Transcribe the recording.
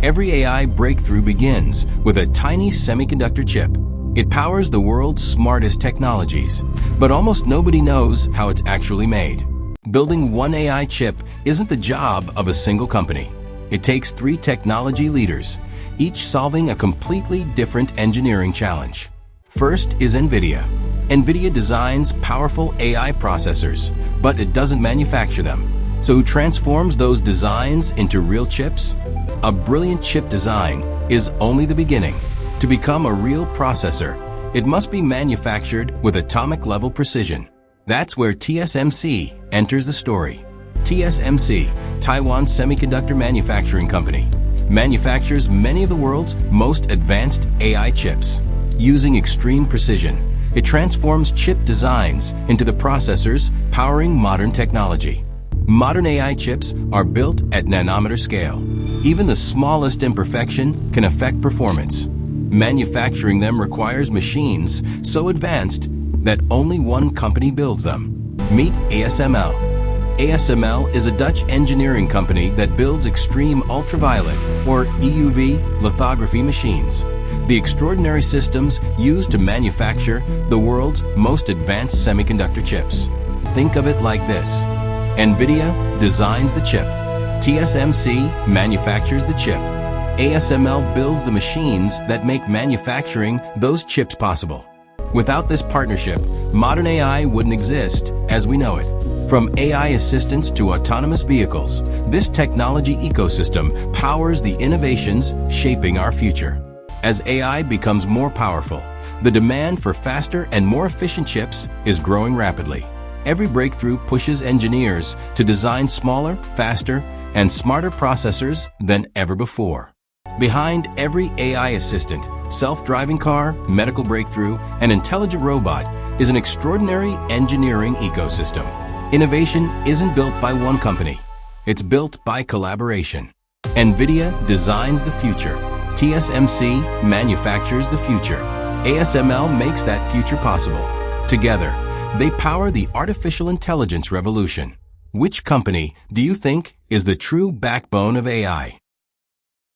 Every AI breakthrough begins with a tiny semiconductor chip. It powers the world's smartest technologies, but almost nobody knows how it's actually made. Building one AI chip isn't the job of a single company. It takes 3 technology leaders, each solving a completely different engineering challenge. First is NVIDIA. NVIDIA designs powerful AI processors, but it doesn't manufacture them. So who transforms those designs into real chips? A brilliant chip design is only the beginning. To become a real processor, it must be manufactured with atomic-level precision. That's where TSMC enters the story. TSMC, Taiwan's semiconductor manufacturing company, manufactures many of the world's most advanced AI chips. Using extreme precision, it transforms chip designs into the processors powering modern technology. Modern AI chips are built at nanometer scale. Even the smallest imperfection can affect performance. Manufacturing them requires machines so advanced that only one company builds them. Meet ASML. ASML is a Dutch engineering company that builds extreme ultraviolet, or EUV, lithography machines. The extraordinary systems used to manufacture the world's most advanced semiconductor chips. Think of it like this. NVIDIA designs the chip. TSMC manufactures the chip. ASML builds the machines that make manufacturing those chips possible. Without this partnership, modern AI wouldn't exist as we know it. From AI assistants to autonomous vehicles, this technology ecosystem powers the innovations shaping our future. As AI becomes more powerful, the demand for faster and more efficient chips is growing rapidly. Every breakthrough pushes engineers to design smaller, faster, and smarter processors than ever before. Behind every AI assistant, self-driving car, medical breakthrough, and intelligent robot is an extraordinary engineering ecosystem. Innovation isn't built by one company. It's built by collaboration. NVIDIA designs the future. TSMC manufactures the future. ASML makes that future possible. Together, they power the artificial intelligence revolution. Which company do you think is the true backbone of AI?